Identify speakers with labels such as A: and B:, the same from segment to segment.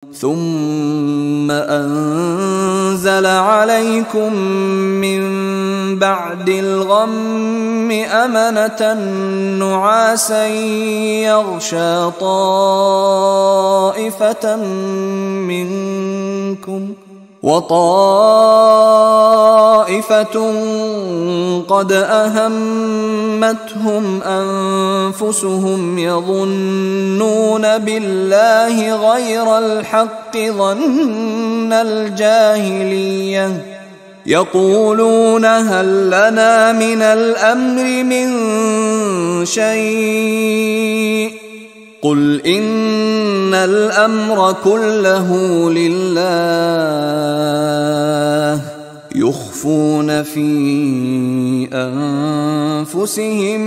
A: ثم أنزل عليكم من بعد الغم أمنة نعاسا يغشى طائفة منكم وطائفة قد أهمتهم أنفسهم يظنون بالله غير الحق ظن الجاهلية يقولون هل لنا من الأمر من شيء قل إن الأمر كله لله يخفون في أنفسهم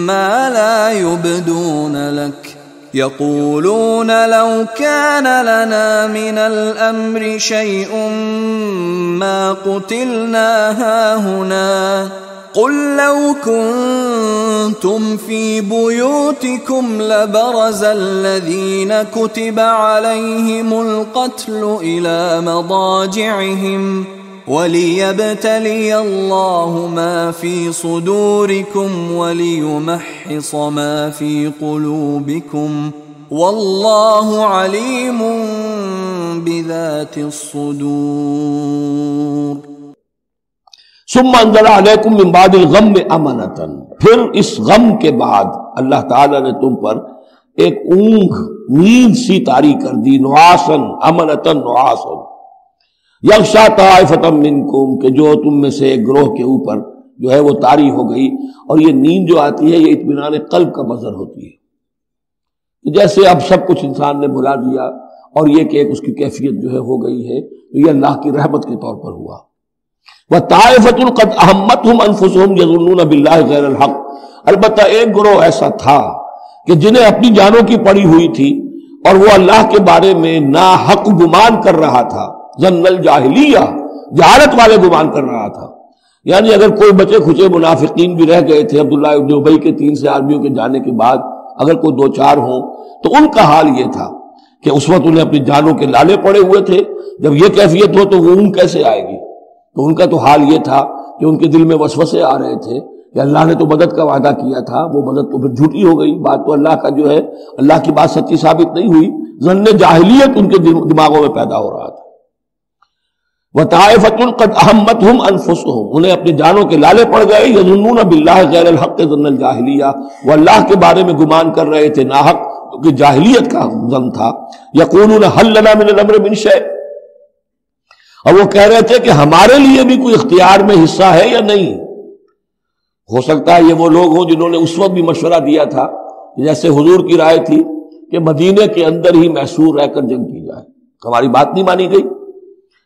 A: ما لا يبدون لك يقولون لو كان لنا من الأمر شيء ما قتلنا هاهنا قل لو كنتم في بيوتكم لبرز الذين كتب عليهم القتل إلى مضاجعهم وليبتلي الله ما في صدوركم وليمحص ما في قلوبكم والله عليم بذات الصدور
B: ثم انزل علیکم من بعد الغم امنۃ، پھر اس غم کے بعد اللہ تعالیٰ نے تم پر ایک اونگ نیند سی طاری کر دی، نعاسن امنۃ نعاسن یغشا طائفۃ منکم، کہ جو تم میں سے ایک گروہ کے اوپر جو ہے وہ طاری ہو گئی. اور یہ نیند جو آتی ہے یہ اطمینان قلب کا مظہر ہوتی ہے، جیسے اب سب کچھ انسان نے بھلا دیا اور یہ کہ اس کی کیفیت جو ہے ہو گئی ہے تو یہ اللہ کی رحمت کے طور پر ہوا. وَطَائِفَةٌ قَدْ أَهَمَّتْهُمْ أَنفُسُهُمْ يَظُنُّونَ بِاللَّهِ غَيْرَ الْحَقِّ، البتہ ایک گروہ ایسا تھا کہ جنہیں اپنی جانوں کی پڑی ہوئی تھی اور وہ اللہ کے بارے میں ناحق گمان کر رہا تھا. ظن الجاہلیہ، جہالت والے گمان کر رہا تھا. یعنی اگر کوئی بچے کھچے منافقین بھی رہ گئے تھے عبداللہ ابن ابی کے 3 سے آدمیوں کے جانے کے بعد، اگر کوئی 2-4 ہوں تو ان کا حال یہ تھا کہ اس وقت انہیں اپنی جانوں کے لالے پڑے ہوئے تھے. جب یہ کیفیت ہو تو وہ اونگ کیسے آئے گی؟ تو ان کا تو حال یہ تھا کہ ان کے دل میں وسوسے آ رہے تھے کہ اللہ نے تو مدد کا وعدہ کیا تھا، وہ مدد تو پھر جھوٹی ہو گئی، بات تو اللہ کا جو ہے اللہ کی بات سچی ثابت نہیں ہوئی. ظن جاہلیت ان کے دماغوں میں پیدا ہو رہا تھا. وَطَائِفَةٌ قَدْ أَهَمَّتْهُمْ أَنفُسُهُمْ، انہیں اپنی جانوں کے لالے پڑ گئے. يَظُنُّونَ بِاللَّهِ غَيْرَ الْحَقِّ ظَنَّ الْجَاهِلِيَّةِ، وہ اللہ کے بارے میں گمان کر رہے تھے ناحق، کہ جاہلیت کا ظن تھا. يَقُولُونَ هَلْ لَنَا مِنَ الْأَمْرِ مِنْ شَيْءٍ، اور وہ کہہ رہے تھے کہ ہمارے لیے بھی کوئی اختیار میں حصہ ہے یا نہیں. ہو سکتا ہے یہ وہ لوگ ہوں جنہوں نے اس وقت بھی مشورہ دیا تھا، جیسے حضور کی رائے تھی کہ مدینے کے اندر ہی محصور رہ کر جنگ کی جائے. ہماری بات نہیں مانی گئی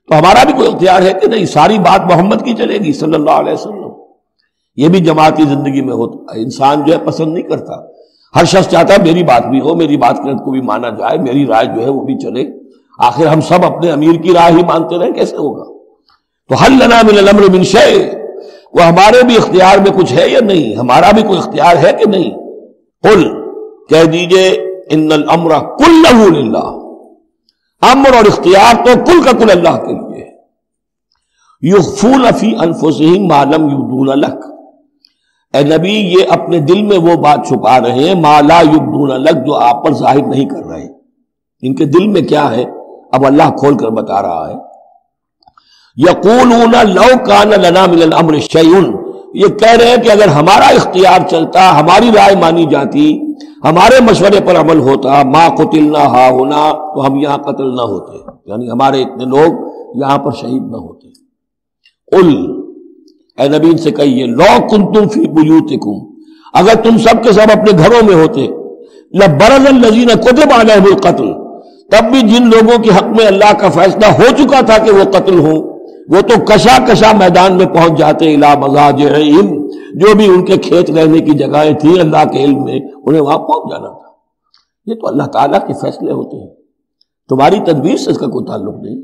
B: تو ہمارا بھی کوئی اختیار ہے کہ نہیں، ساری بات محمد کی چلے گی صلی اللہ علیہ وسلم. یہ بھی جماعتی زندگی میں ہوتا ہے، انسان جو ہے پسند نہیں کرتا. ہر شخص چاہتا ہے میری بات بھی ہو، میری بات کو بھی مانا جائے، میری رائے جو ہے وہ بھی چلے. آخر ہم سب اپنے امیر کی رائے ہی مانتے رہے، کیسے ہوگا؟ تو حل لنا من الامر من شیء، وہ ہمارے بھی اختیار میں کچھ ہے یا نہیں، ہمارا بھی کوئی اختیار ہے کہ نہیں. قل، کہہ دیجئے ان الامر کلہ للہ، امر اور اختیار تو کل کا کل اللہ کے لیے ہے. یخفون فی انفسہم ما لم یبدون لک، اے نبی یہ اپنے دل میں وہ بات چھپا رہے ہیں ما لا یبدون لک، جو آپ پر ظاہر نہیں کر رہے. ان کے دل میں کیا ہے اب اللہ کھول کر بتا رہا ہے. یقولون لو کان لنا من الامر شیء، یہ کہہ رہے ہیں کہ اگر ہمارا اختیار چلتا، ہماری رائے مانی جاتی، ہمارے مشورے پر عمل ہوتا، ما قتلنا ہا ہونا، تو ہم یہاں قتل نہ ہوتے، یعنی ہمارے اتنے لوگ یہاں پر شہید نہ ہوتے. قل، اے نبی ان سے کہیے لو کنتم فی بیوتکم، اگر تم سب کے سب اپنے گھروں میں ہوتے، لبرز الذین کتب علیہم القتل، تب بھی جن لوگوں کے حق میں اللہ کا فیصلہ ہو چکا تھا کہ وہ قتل ہوں، وہ تو کشا کشا میدان میں پہنچ جاتے، الی مضاجعہم، جو بھی ان کے کھیت رہنے کی جگہیں تھیں اللہ کے علم میں انہیں وہاں پہنچ جانا تھا. یہ تو اللہ تعالیٰ کے فیصلے ہوتے ہیں، تمہاری تدبیر سے اس کا کوئی تعلق نہیں.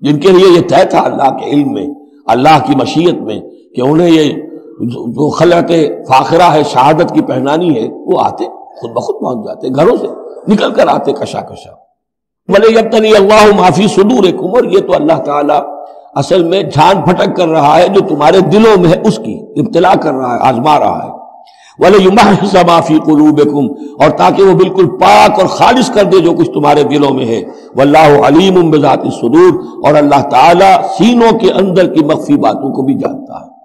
B: جن کے لیے یہ طے تھا اللہ کے علم میں، اللہ کی مشیت میں کہ انہیں یہ جو خلعت فاخرہ ہے، شہادت کی پہنانی ہے، وہ آتے خود بخود پہنچ جاتے، گھروں سے نکل کر آتے کشا کشا. وَلِيَبْتَلِيَ اللَّهُ مَا فِي صُدُورِكُمْ، اور یہ تو اللہ تعالیٰ اصل میں جھان پھٹک کر رہا ہے جو تمہارے دلوں میں ہے، اس کی ابتلا کر رہا ہے، آزما رہا ہے۔ وَلِيُمَحِّصَ مَا فِي قُلُوبِكُمْ، اور تاکہ وہ بالکل پاک اور خالص کر دے جو کچھ تمہارے دلوں میں ہے۔ وَاللَّهُ عَلِيمٌ بِذَاتِ الصُّدُورِ، اور اللہ تعالیٰ سینوں کے اندر کی مخفی باتوں کو بھی جانتا ہے۔